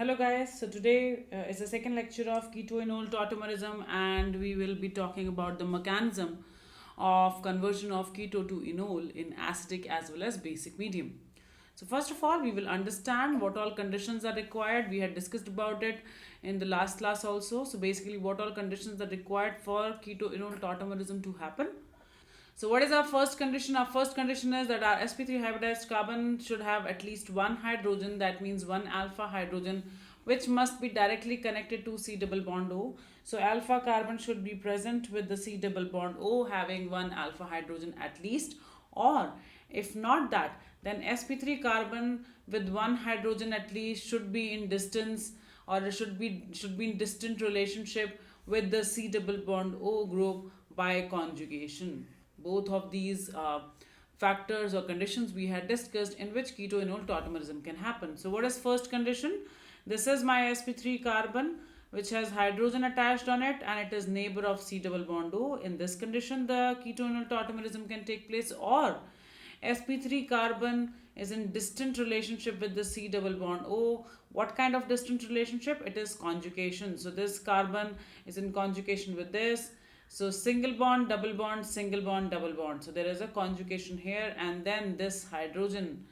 Hello guys, so today is the second lecture of keto-enol tautomerism, and we will be talking about the mechanism of conversion of keto to enol in acidic as well as basic medium. So first of all, we will understand what all conditions are required. We had discussed about it in the last class also. So basically what all conditions are required for keto-enol tautomerism to happen. So what is our first condition? Our first condition is that our sp3 hybridized carbon should have at least one hydrogen, that means one alpha hydrogen, which must be directly connected to C double bond O. So alpha carbon should be present with the C double bond O having one alpha hydrogen at least, or if not that, then sp3 carbon with one hydrogen at least should be in distance, or should be in distant relationship with the C double bond O group by conjugation. Both of these factors or conditions we had discussed in which keto-enol tautomerism can happen. So what is first condition? This is my sp3 carbon which has hydrogen attached on it, and it is neighbor of C double bond O. In this condition the keto-enol tautomerism can take place, or sp3 carbon is in distant relationship with the C double bond O. What kind of distant relationship? It is conjugation. So this carbon is in conjugation with this. So single bond, double bond, single bond, double bond. So there is a conjugation here, and then this hydrogen,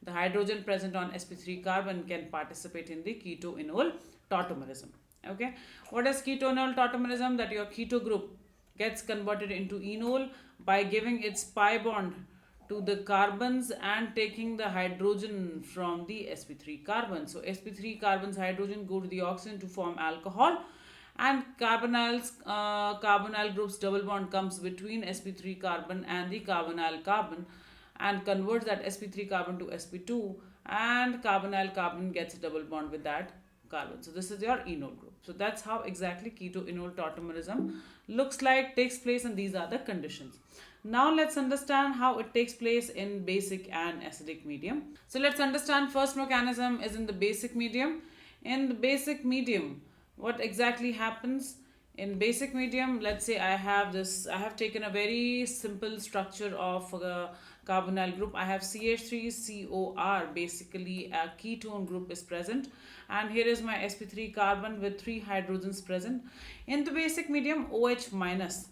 the hydrogen present on sp3 carbon can participate in the keto-enol tautomerism. Okay. What is keto-enol tautomerism? That your keto group gets converted into enol by giving its pi bond to the carbons and taking the hydrogen from the sp3 carbon. So sp3 carbons hydrogen go to the oxygen to form alcohol, and carbonyl group's double bond comes between sp3 carbon and the carbonyl carbon and converts that sp3 carbon to sp2, and carbonyl carbon gets a double bond with that carbon. So this is your enol group. So that's how exactly keto-enol tautomerism looks like, takes place, and these are the conditions. Now let's understand how it takes place in basic and acidic medium. So let's understand first mechanism is in the basic medium. In the basic medium, what exactly happens in basic medium? Let's say I have taken a very simple structure of a carbonyl group. I have CH3COR, basically a ketone group is present, and here is my sp3 carbon with 3 hydrogens present. In the basic medium, OH minus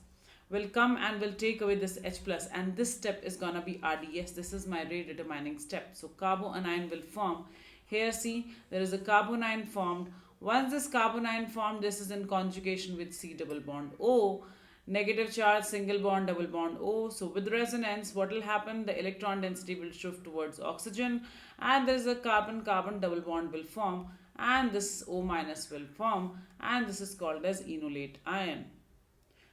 will come and will take away this H plus, and this step is gonna be RDS. This is my rate determining step. So carbonyl will form. Here see, there is a carbonyl formed. Once this carbonyl formed, this is in conjugation with C double bond O, negative charge, single bond, double bond O. So with resonance, what will happen? The electron density will shift towards oxygen, and there is a carbon-carbon double bond will form, and this O minus will form, and this is called as enolate ion.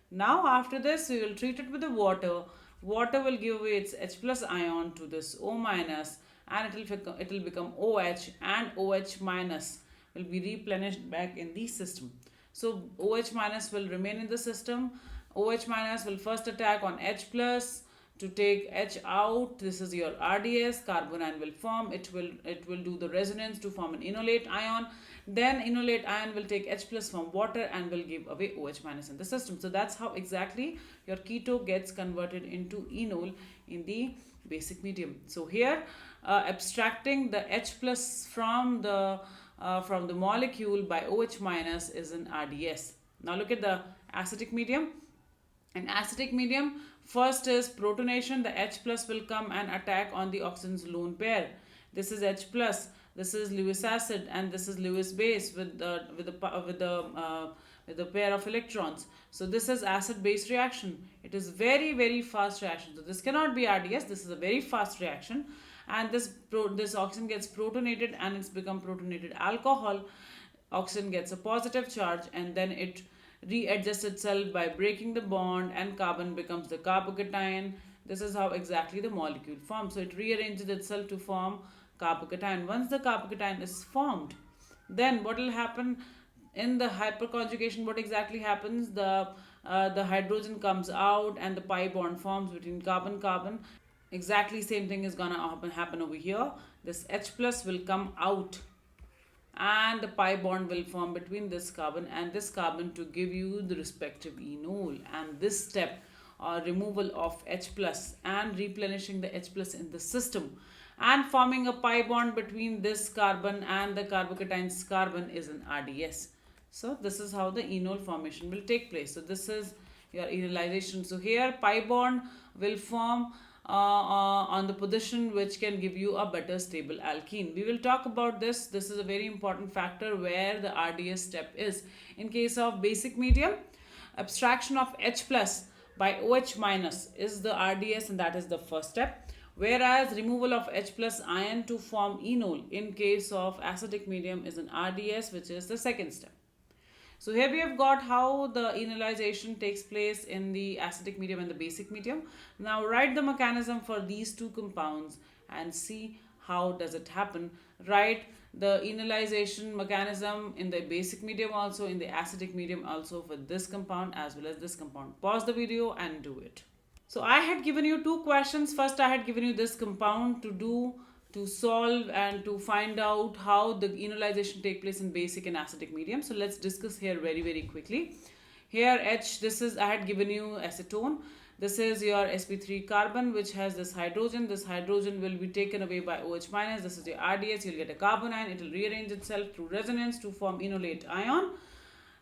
Now after this, we will treat it with the water. Water will give away its H plus ion to this O minus, and it will become OH, and OH minus will be replenished back in the system. So OH minus will remain in the system. OH minus will first attack on H plus to take H out. This is your RDS. Carbonyl will form. It will do the resonance to form an enolate ion. Then enolate ion will take H plus from water and will give away OH minus in the system. So that's how exactly your keto gets converted into enol in the basic medium. So here abstracting the H plus from the molecule by OH minus is an RDS. Now look at the acidic medium. In acidic medium, first is protonation. The H plus will come and attack on the oxygen's lone pair. This is H plus. This is Lewis acid, and this is Lewis base with the pair of electrons. So this is acid base reaction. It is very fast reaction. So this cannot be RDS. This is a very fast reaction, and this oxygen gets protonated and it's become protonated alcohol. Oxygen gets a positive charge, and then it readjusts itself by breaking the bond, and carbon becomes the carbocation. This is how exactly the molecule forms. So it rearranges itself to form carbocation. Once the carbocation is formed, then what will happen in the hyperconjugation? What exactly happens? The hydrogen comes out and the pi bond forms between carbon. Exactly same thing is gonna happen over here. This H plus will come out, and the pi bond will form between this carbon and this carbon to give you the respective enol. And this step, removal of H plus and replenishing the H plus in the system, and forming a pi bond between this carbon and the carbocation's carbon is an RDS. So this is how the enol formation will take place. So this is your enolization. So here pi bond will form on the position which can give you a better stable alkene. We will talk about this. This is a very important factor where the RDS step is. In case of basic medium, abstraction of H plus by OH minus is the RDS, and that is the first step. Whereas removal of H plus ion to form enol in case of acidic medium is an RDS, which is the second step. So here we have got how the enolization takes place in the acidic medium and the basic medium. Now write the mechanism for these two compounds and see how does it happen. Write the enolization mechanism in the basic medium also, in the acidic medium also, for this compound as well as this compound. Pause the video and do it. So I had given you two questions. First I had given you this compound to solve and to find out how the enolization take place in basic and acidic medium. So let's discuss here very quickly. Here H, this is, I had given you acetone. This is your sp3 carbon which has this hydrogen. This hydrogen will be taken away by OH minus. This is your RDS. You'll get a carbon ion. It will rearrange itself through resonance to form enolate ion.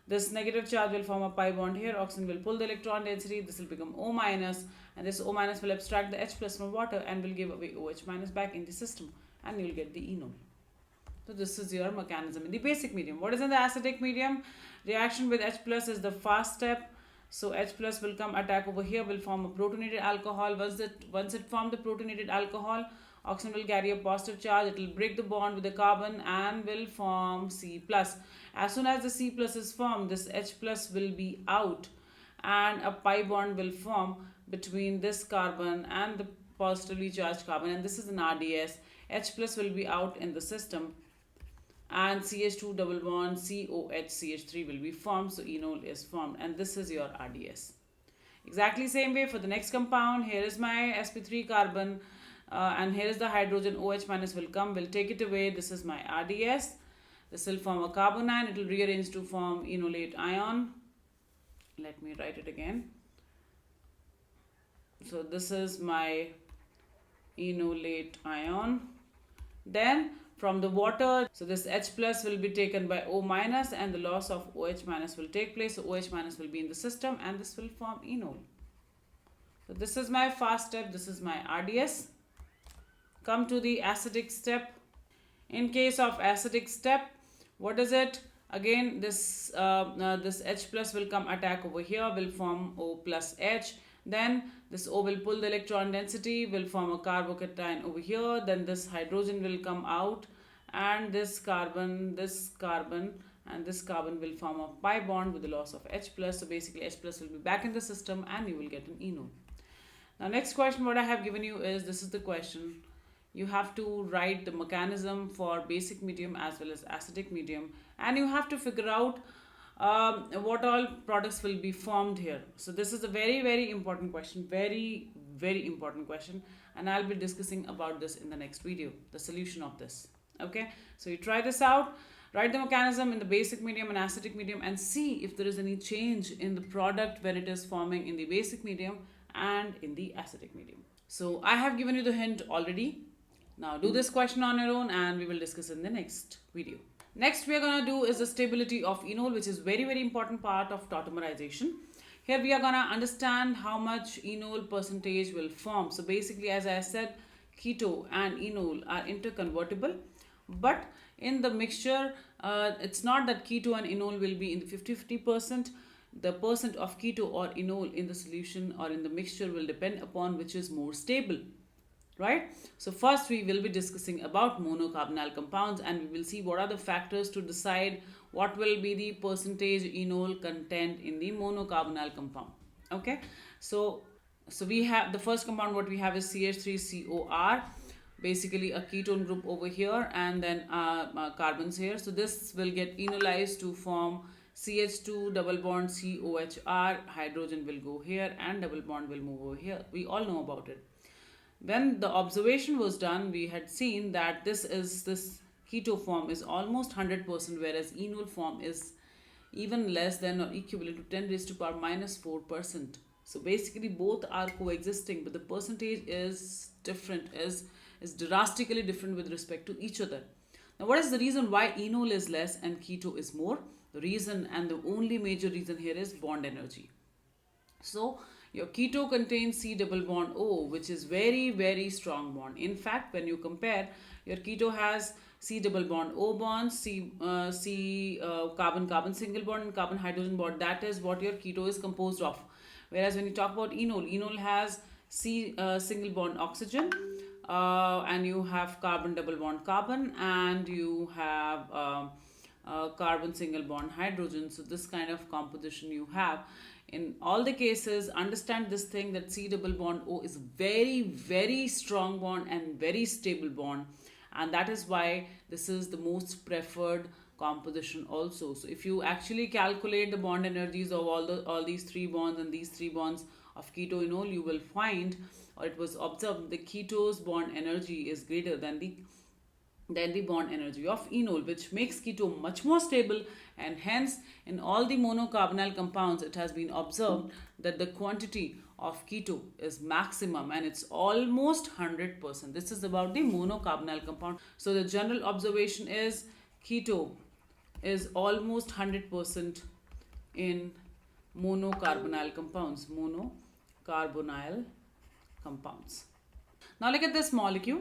This negative charge will form a pi bond here. Oxygen will pull the electron density. This will become O minus, and this O minus will abstract the H plus from water and will give away OH minus back in the system, and you will get the enol. So this is your mechanism in the basic medium. What is in the acidic medium? Reaction with H plus is the fast step. So H plus will come attack over here, will form a protonated alcohol. Once it formed the protonated alcohol, oxygen will carry a positive charge. It will break the bond with the carbon and will form C plus. As soon as the C plus is formed, this H plus will be out and a pi bond will form between this carbon and the positively charged carbon, and this is an RDS. H plus will be out in the system and CH2 double bond COH-CH3 will be formed, so enol is formed, and this is your RDS. Exactly same way for the next compound. Here is my sp3 carbon and here is the hydrogen. OH minus will come, will take it away. This is my RDS. This will form a carbon ion. It will rearrange to form enolate ion. Let me write it again. So this is my enolate ion. Then from the water, so this H plus will be taken by O minus and the loss of OH minus will take place. So OH minus will be in the system and this will form enol. So this is my fast step. This is my RDS. Come to the acidic step. In case of acidic step, what is it? Again, this H plus will come attack over here, will form O plus H. Then this O will pull the electron density, will form a carbocation over here. Then this hydrogen will come out and this carbon and this carbon will form a pi bond with the loss of H plus. So basically H plus will be back in the system and you will get an enol. Now next question what I have given you is, this is the question. You have to write the mechanism for basic medium as well as acidic medium, and you have to figure out what all products will be formed here. So this is a very important question, very important question, and I'll be discussing about this in the next video, the solution of this. Okay, so you try this out, write the mechanism in the basic medium and acidic medium and see if there is any change in the product when it is forming in the basic medium and in the acidic medium. So I have given you the hint already. Now do this question on your own and we will discuss in the next video. Next we are going to do is the stability of enol, which is very important part of tautomerization. Here we are going to understand how much enol percentage will form. So basically, as I said, keto and enol are interconvertible, but in the mixture it's not that keto and enol will be in the 50-50%. The percent of keto or enol in the solution or in the mixture will depend upon which is more stable. Right? So first we will be discussing about monocarbonyl compounds and we will see what are the factors to decide what will be the percentage enol content in the monocarbonyl compound. Okay, so we have the first compound. What we have is CH3COR, basically a ketone group over here, and then carbons here. So this will get enolized to form CH2 double bond COHR. Hydrogen will go here and double bond will move over here. We all know about it. When the observation was done, we had seen that this keto form is almost 100%, whereas enol form is even less than or equivalent to 10 raised to power minus 4%. So basically both are coexisting, but the percentage is different, is is drastically different with respect to each other. Now, what is the reason why enol is less and keto is more? The reason, and the only major reason here, is bond energy. So your keto contains C double bond O, which is very, very strong bond. In fact, when you compare, your keto has C double bond O bonds, carbon carbon single bond, and carbon hydrogen bond. That is what your keto is composed of. Whereas when you talk about enol has C single bond oxygen, and you have carbon double bond carbon, and you have carbon single bond hydrogen. So this kind of composition you have. In all the cases, understand this thing, that C double bond O is very, very strong bond and very stable bond, and that is why this is the most preferred composition also. So if you actually calculate the bond energies of all these three bonds and these three bonds of keto enol, you will find, or it was observed, the keto's bond energy is greater than the bond energy of enol, which makes keto much more stable, and hence in all the monocarbonyl compounds it has been observed that the quantity of keto is maximum, and it's almost 100%. This is about the monocarbonyl compound. So the general observation is keto is almost 100% in monocarbonyl compounds. Now look at this molecule.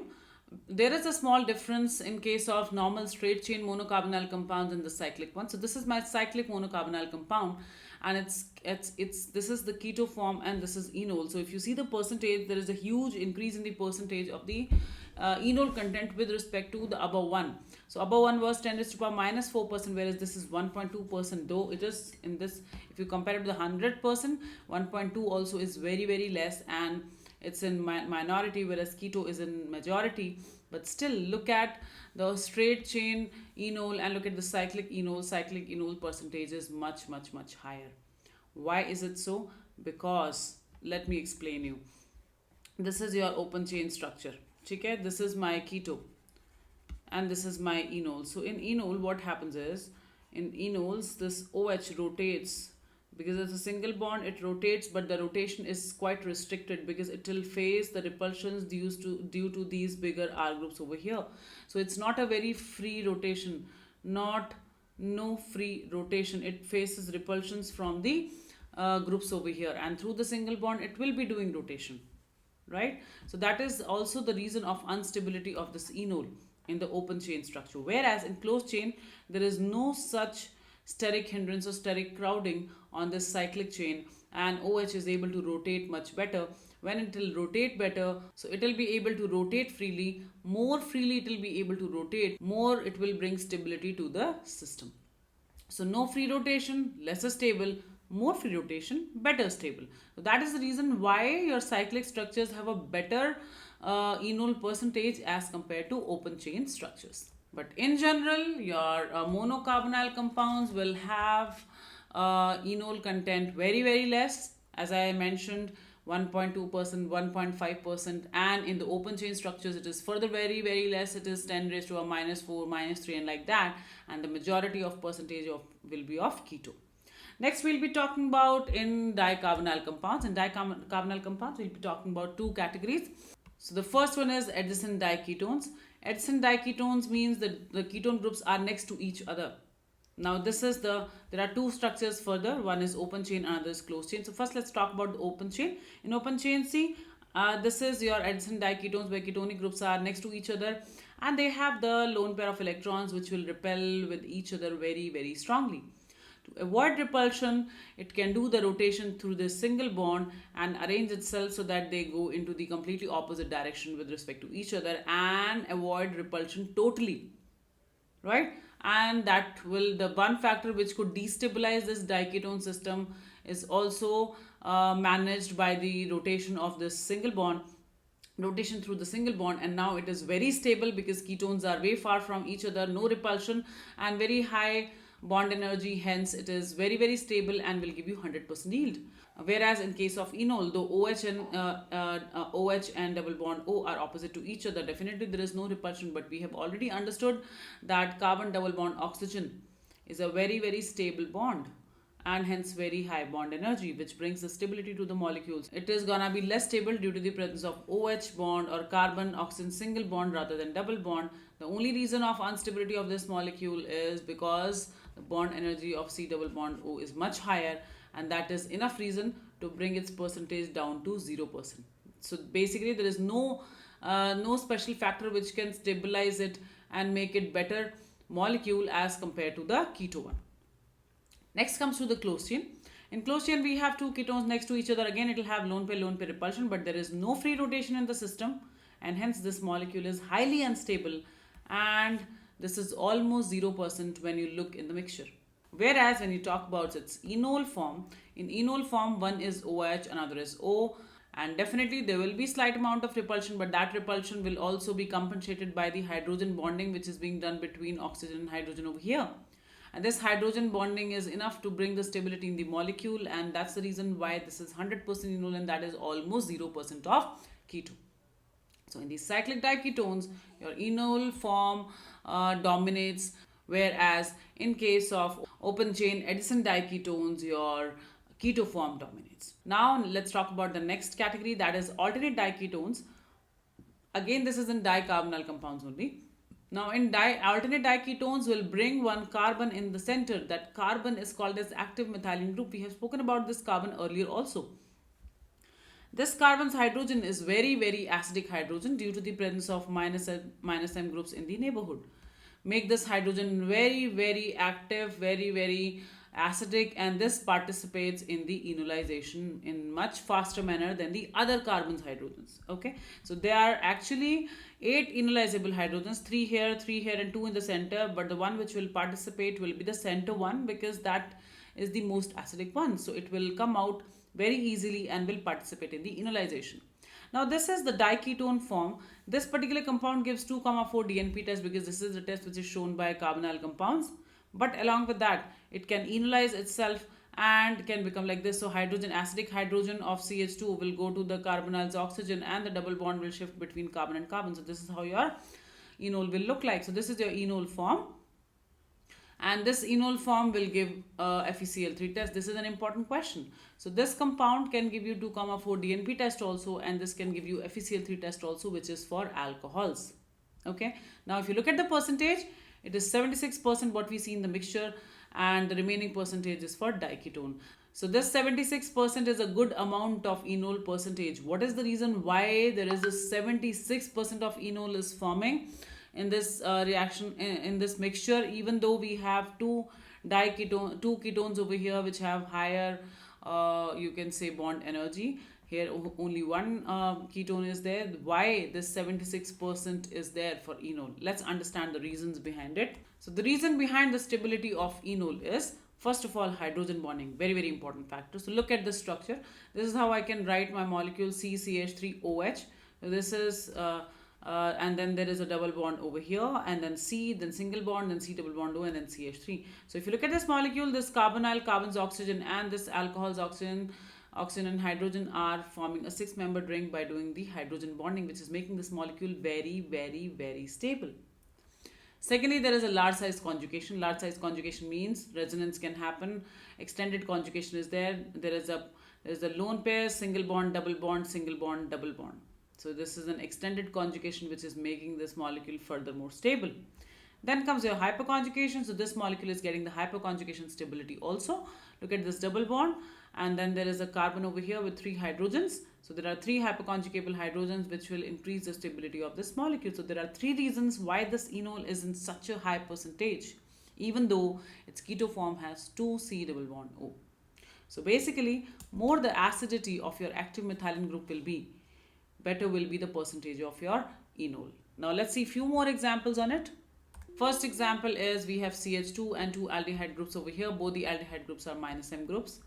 There is a small difference in case of normal straight chain monocarbonyl compounds and the cyclic one. So this is my cyclic monocarbonyl compound, and this is the keto form, and this is enol. So if you see the percentage, there is a huge increase in the percentage of the enol content with respect to the above one. So above one was 10 raised to power minus 4%, whereas this is 1.2%. Though it is in this, if you compare it to the 100%, 1.2 also is very, very less, and it's in minority, whereas keto is in majority. But still, look at the straight chain enol and look at the cyclic enol. Cyclic enol percentage is much, much, much higher. Why is it so? Because let me explain you. This is your open chain structure. Okay, this is my keto and this is my enol. So in enol, what happens is, in enols, this OH rotates. Because it's a single bond, it rotates, but the rotation is quite restricted because it will face the repulsions due to these bigger R groups over here. So it's not a very free rotation, no free rotation. It faces repulsions from the groups over here, and through the single bond, it will be doing rotation, right? So that is also the reason of instability of this enol in the open chain structure. Whereas in closed chain, there is no such steric hindrance or steric crowding on this cyclic chain, and OH is able to rotate much better. When it will rotate better, so it will be able to rotate freely. More freely it will be able to rotate, more it will bring stability to the system. So no free rotation, lesser stable. More free rotation, better stable. So that is the reason why your cyclic structures have a better enol percentage as compared to open chain structures. But in general, your monocarbonyl compounds will have enol content very, very less. As I mentioned, 1.2%, 1.5%, and in the open chain structures it is further very, very less. It is 10 raised to a minus 4, minus 3, and like that. And the majority of percentage will be of keto. Next, we'll be talking about in dicarbonyl compounds. In dicarbonyl compounds, we'll be talking about two categories. So the first one is adjacent diketones. Adjacent diketones means that the ketone groups are next to each other. Now there are two structures further. One is open chain, another is closed chain. So first let's talk about the open chain. In open chain, see, this is your adjacent diketones where ketonic groups are next to each other, and they have the lone pair of electrons which will repel with each other very, very strongly. To avoid repulsion, it can do the rotation through this single bond and arrange itself so that they go into the completely opposite direction with respect to each other and avoid repulsion totally, right? And that will, the one factor which could destabilize this diketone system is also managed by the rotation of this single bond, rotation through the single bond, and now it is very stable because ketones are way far from each other, no repulsion and very high bond energy, hence it is very, very stable and will give you 100% yield. Whereas in case of enol, though OH and double bond O are opposite to each other, definitely there is no repulsion, but we have already understood that carbon double bond oxygen is a very, very stable bond, and hence very high bond energy, which brings the stability to the molecules. It is gonna be less stable due to the presence of OH bond or carbon oxygen single bond rather than double bond. The only reason of instability of this molecule is because the bond energy of C double bond O is much higher, and that is enough reason to bring its percentage down to 0%. So basically there is no special factor which can stabilize it and make it better molecule as compared to the keto one. Next comes to the closed chain. In closed chain, we have two ketones next to each other. Again, it will have lone pair repulsion, but there is no free rotation in the system, and hence this molecule is highly unstable, and this is almost 0% when you look in the mixture. Whereas when you talk about its enol form, in enol form, one is OH, another is O, and definitely there will be slight amount of repulsion, but that repulsion will also be compensated by the hydrogen bonding which is being done between oxygen and hydrogen over here. And this hydrogen bonding is enough to bring the stability in the molecule, and that's the reason why this is 100% enol, and that is almost 0% of keto. So in these cyclic diketones, your enol form dominates, whereas in case of open chain Edison diketones, your keto form dominates. Now let's talk about the next category, that is alternate diketones. Again, this is in dicarbonyl compounds only. Now in alternate diketones will bring one carbon in the center. That carbon is called as active methylene group. We have spoken about this carbon earlier also. This carbon's hydrogen is very acidic hydrogen due to the presence of minus M groups in the neighborhood. Make this hydrogen very active, very acidic, and this participates in the enolization in much faster manner than the other carbon's hydrogens. Okay, so there are actually 8 enolizable hydrogens, 3 here and 2 in the center, but the one which will participate will be the center one because that is the most acidic one, so it will come out very easily and will participate in the enolization. Now this is the diketone form. This particular compound gives 2,4 DNP test because this is the test which is shown by carbonyl compounds. But along with that, it can enolize itself and can become like this. So hydrogen, acidic hydrogen of CH2 will go to the carbonyl's oxygen, and the double bond will shift between carbon and carbon. So this is how your enol will look like. So this is your enol form. And this enol form will give FeCl3 test. This is an important question. So this compound can give you 2,4 DNP test also, and this can give you FeCl3 test also, which is for alcohols. Okay. Now if you look at the percentage, it is 76% what we see in the mixture, and the remaining percentage is for diketone. So this 76% is a good amount of enol percentage. What is the reason why there is a 76% of enol is forming in this reaction, in this mixture, even though we have two ketones over here which have higher you can say bond energy. Here only one ketone is there. Why this 76% is there for enol? Let's understand the reasons behind it. So the reason behind the stability of enol is, first of all, hydrogen bonding. Very important factor. So look at the structure. This is how I can write my molecule CCH3OH. So this is and then there is a double bond over here, and then C, then single bond, then C double bond O, and then CH3. So if you look at this molecule, this carbonyl, carbon's oxygen, and this alcohol's oxygen and hydrogen are forming a 6-membered ring by doing the hydrogen bonding, which is making this molecule very stable. Secondly, there is a large size conjugation. Large size conjugation means resonance can happen. Extended conjugation is there. There is a lone pair, single bond, double bond, single bond, double bond. So this is an extended conjugation which is making this molecule further more stable. Then comes your hyperconjugation. So this molecule is getting the hyperconjugation stability also. Look at this double bond, and then there is a carbon over here with 3 hydrogens. So there are 3 hyperconjugable hydrogens which will increase the stability of this molecule. So there are 3 reasons why this enol is in such a high percentage, even though its keto form has 2 C double bond O. So basically, more the acidity of your active methylene group will be, better will be the percentage of your enol. Now let's see a few more examples on it. First example is we have CH2 and 2 aldehyde groups over here. Both the aldehyde groups are minus M groups,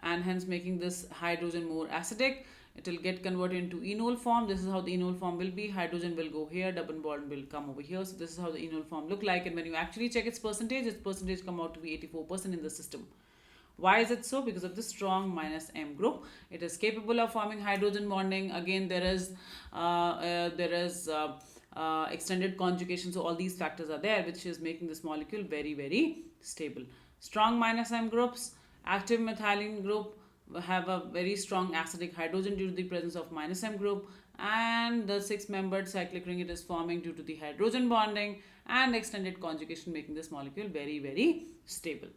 and hence making this hydrogen more acidic. It will get converted into enol form. This is how the enol form will be. Hydrogen will go here, double bond will come over here. So this is how the enol form look like, and when you actually check its percentage come out to be 84% in the system. Why is it so? Because of the strong minus M group. It is capable of forming hydrogen bonding. Again, there is extended conjugation. So all these factors are there, which is making this molecule very stable. Strong minus M groups, active methylene group have a very strong acidic hydrogen due to the presence of minus M group, and the six-membered cyclic ring it is forming due to the hydrogen bonding and extended conjugation, making this molecule very, very stable.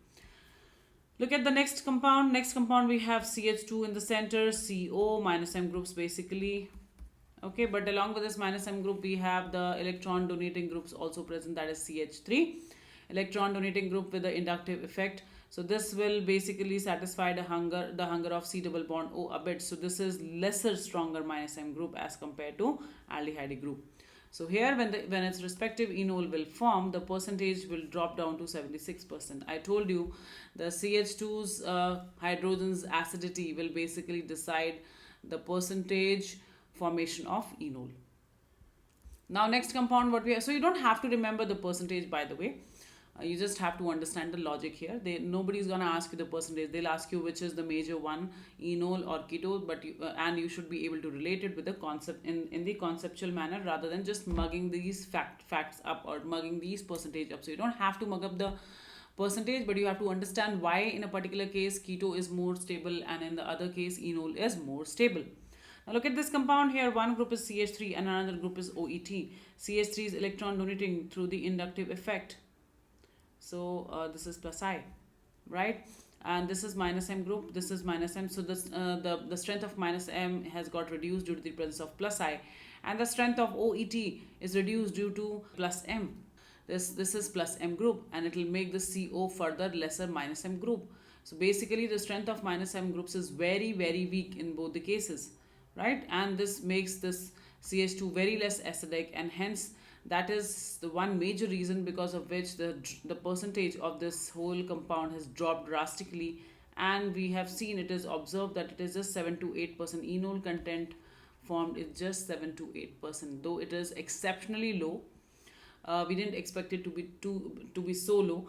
Look at the next compound. Next compound we have CH2 in the center, CO minus M groups basically. Okay, but along with this minus M group we have the electron donating groups also present, that is CH3. Electron donating group with the inductive effect. So this will basically satisfy the hunger of C double bond O a bit. So this is lesser stronger minus M group as compared to aldehyde group. So here when its respective enol will form, the percentage will drop down to 76%. I told you the CH2's hydrogen's acidity will basically decide the percentage formation of enol. Now next compound what we have, so you don't have to remember the percentage, by the way. You just have to understand the logic here. Nobody's gonna ask you the percentage. They'll ask you which is the major one, enol or keto, but and you should be able to relate it with the concept in the conceptual manner rather than just mugging these facts up or mugging these percentage up. So you don't have to mug up the percentage, but you have to understand why in a particular case keto is more stable and in the other case enol is more stable. Now look at this compound here. One group is CH3 and another group is OET. CH3 is electron donating through the inductive effect. So this is plus I, right? And this is minus M group. This is minus M. So this the strength of minus M has got reduced due to the presence of plus I, and the strength of OET is reduced due to plus M. This is plus M group, and it will make the CO further lesser minus M group. So basically, the strength of minus M groups is very, very weak in both the cases, right? And this makes this CH2 very less acidic, and hence that is the one major reason because of which the percentage of this whole compound has dropped drastically, and we have seen, it is observed that it is just 7 to 8% enol content formed is just 7 to 8%, though it is exceptionally low. We didn't expect it to be so low,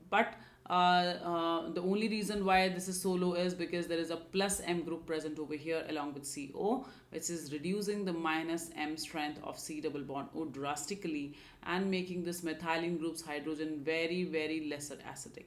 but the only reason why this is so low is because there is a plus M group present over here along with CO, which is reducing the minus M strength of C double bond O drastically and making this methylene group's hydrogen very, very lesser acidic.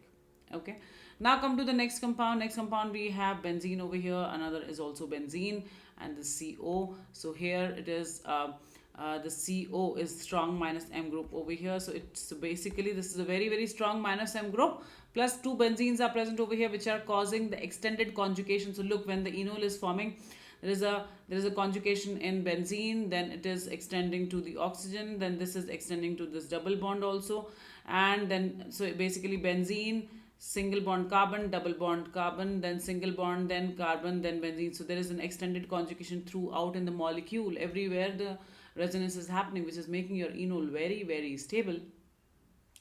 Okay, now come to the next compound. Next compound we have benzene over here. Another is also benzene and the CO. So here it is the CO is strong minus M group over here. So it's basically, this is a very, very strong minus M group, plus two benzenes are present over here which are causing the extended conjugation. So look, when the enol is forming, there is a conjugation in benzene, then it is extending to the oxygen, then this is extending to this double bond also, and then so basically benzene, single bond carbon, double bond carbon, then single bond, then carbon, then benzene. So there is an extended conjugation throughout in the molecule. Everywhere the resonance is happening, which is making your enol very, very stable.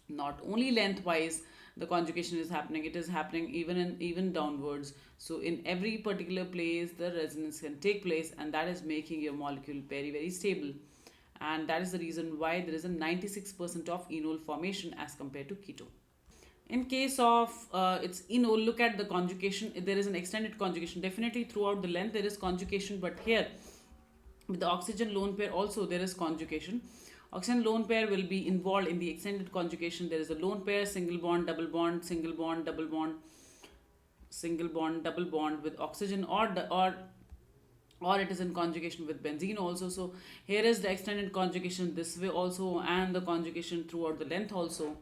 Not only lengthwise the conjugation is happening, it is happening even downwards. So in every particular place the resonance can take place, and that is making your molecule very, very stable. And that is the reason why there is a 96% of enol formation as compared to keto. In case of its enol, look at the conjugation. There is an extended conjugation. Definitely throughout the length there is conjugation, but here with the oxygen lone pair also there is conjugation. Oxygen lone pair will be involved in the extended conjugation. There is a lone pair, single bond, double bond, single bond, double bond, single bond, double bond with oxygen, or it is in conjugation with benzene also. So here is the extended conjugation this way also, and the conjugation throughout the length also.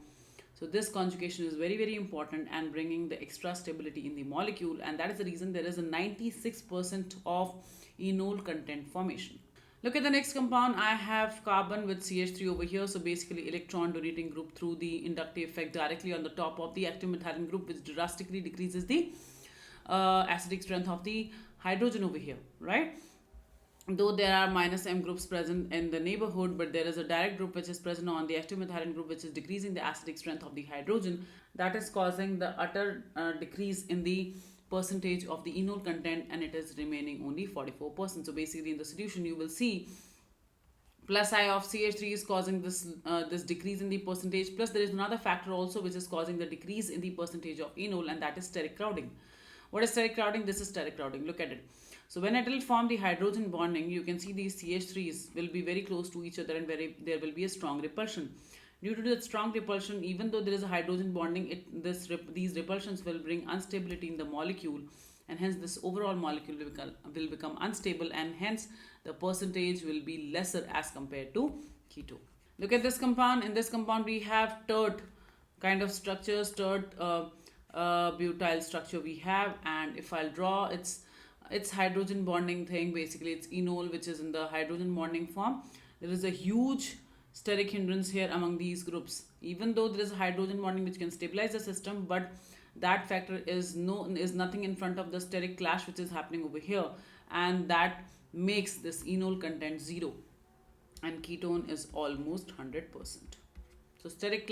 So this conjugation is very, very important and bringing the extra stability in the molecule, and that is the reason there is a 96% of enol content formation. Look at the next compound. I have carbon with CH3 over here. So basically electron donating group through the inductive effect directly on the top of the active methylene group, which drastically decreases the acidic strength of the hydrogen over here, right? Though there are minus M groups present in the neighborhood, but there is a direct group which is present on the active methylene group, which is decreasing the acidic strength of the hydrogen. That is causing the utter decrease in the percentage of the enol content, and it is remaining only 44%. So basically in the solution you will see plus I of CH3 is causing this decrease in the percentage, plus there is another factor also which is causing the decrease in the percentage of enol, and that is steric crowding. What is steric crowding? This is steric crowding. Look at it. So when it will form the hydrogen bonding, you can see these CH3s will be very close to each other, and there will be a strong repulsion. Due to that strong repulsion, even though there is a hydrogen bonding, these repulsions will bring instability in the molecule, and hence this overall molecule will become unstable, and hence the percentage will be lesser as compared to keto. Look at this compound. In this compound we have tert kind of structures, tert butyl structure we have, and if I'll draw its hydrogen bonding thing, basically it's enol, which is in the hydrogen bonding form. There is a huge steric hindrance here among these groups. Even though there is a hydrogen bonding which can stabilize the system, but that factor is nothing in front of the steric clash which is happening over here, and that makes this enol content 0, and ketone is almost 100%. So steric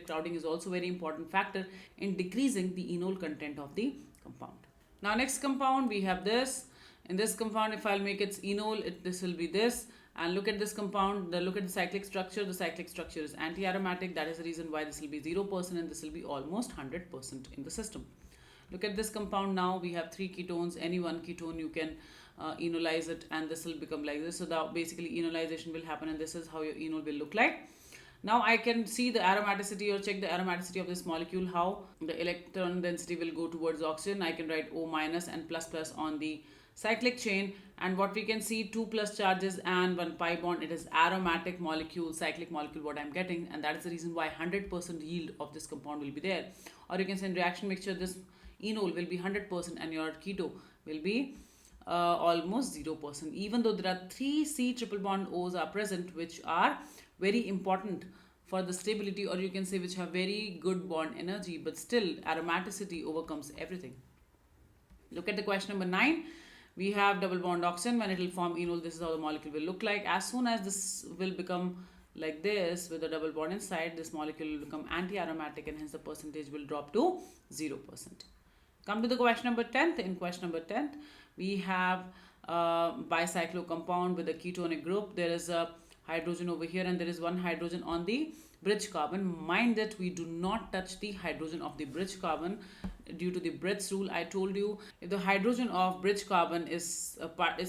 crowding is also very important factor in decreasing the enol content of the compound. Now next compound we have this. In this compound, if I'll make its enol, this will be this. And look at this compound, look at the cyclic structure. The cyclic structure is anti-aromatic. That is the reason why this will be 0% and this will be almost 100% in the system. Look at this compound now. We have 3 ketones. Any one ketone you can enolize it, and this will become like this. So that basically enolization will happen, and this is how your enol will look like. Now I can see the aromaticity, or check the aromaticity of this molecule, how the electron density will go towards oxygen. I can write O minus and plus plus on the cyclic chain, and what we can see, 2 plus charges and 1 pi bond. It is aromatic molecule, cyclic molecule what I'm getting, and that is the reason why 100% yield of this compound will be there. Or you can say in reaction mixture this enol will be 100% and your keto will be almost 0%, even though there are 3 C triple bond O's are present, which are very important for the stability, or you can say which have very good bond energy, but still aromaticity overcomes everything. Look at the question number 9. We have double bond oxygen. When it will form enol, this is how the molecule will look like. As soon as this will become like this with a double bond inside, this molecule will become anti-aromatic, and hence the percentage will drop to 0%. Come to the question number 10th. In question number 10th, we have a bicyclo compound with a ketonic group. There is a hydrogen over here, and there is 1 hydrogen on the bridge carbon. Mind that we do not touch the hydrogen of the bridge carbon due to the Brett's rule. I told you, if the hydrogen of bridge carbon is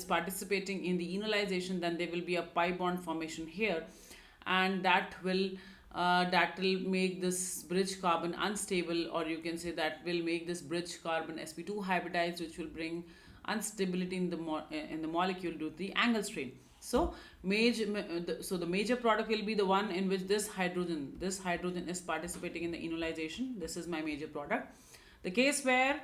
participating in the enolization, then there will be a pi bond formation here, and that will make this bridge carbon unstable, or you can say that will make this bridge carbon sp2 hybridized, which will bring instability in the molecule due to the angle strain. So the major product will be the one in which this hydrogen is participating in the enolization. This is my major product. The case where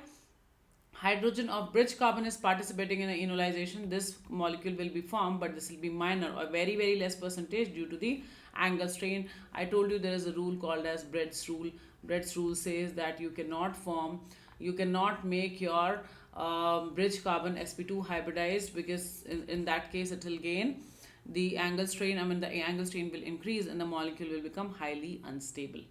hydrogen of bridge carbon is participating in the enolization, this molecule will be formed, but this will be minor or very, very less percentage due to the angle strain. I told you there is a rule called as Brett's rule. Brett's rule says that you cannot make your bridge carbon sp2 hybridized, because in that case it will gain the angle strain. The angle strain will increase and the molecule will become highly unstable.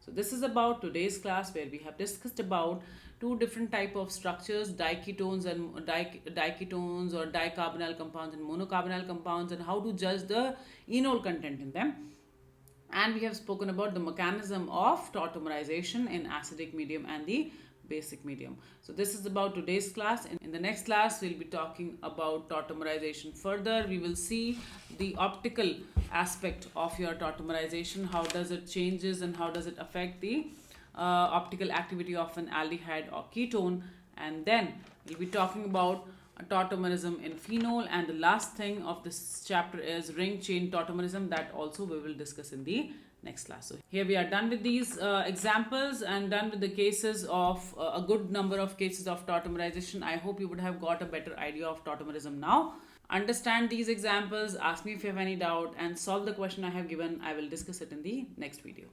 So this is about today's class, where we have discussed about 2 different type of structures, diketones or dicarbonyl compounds and monocarbonyl compounds, and how to judge the enol content in them. And we have spoken about the mechanism of tautomerization in acidic medium and the basic medium. So this is about today's class. In the next class, we'll be talking about tautomerization further. We will see the optical aspect of your tautomerization, how does it changes and how does it affect the optical activity of an aldehyde or ketone. And then we'll be talking about tautomerism in phenol, and the last thing of this chapter is ring chain tautomerism. That also we will discuss in the next class. So here we are done with these examples and done with the cases of a good number of cases of tautomerization. I hope you would have got a better idea of tautomerism now. Understand these examples, ask me if you have any doubt, and solve the question I have given. I will discuss it in the next video.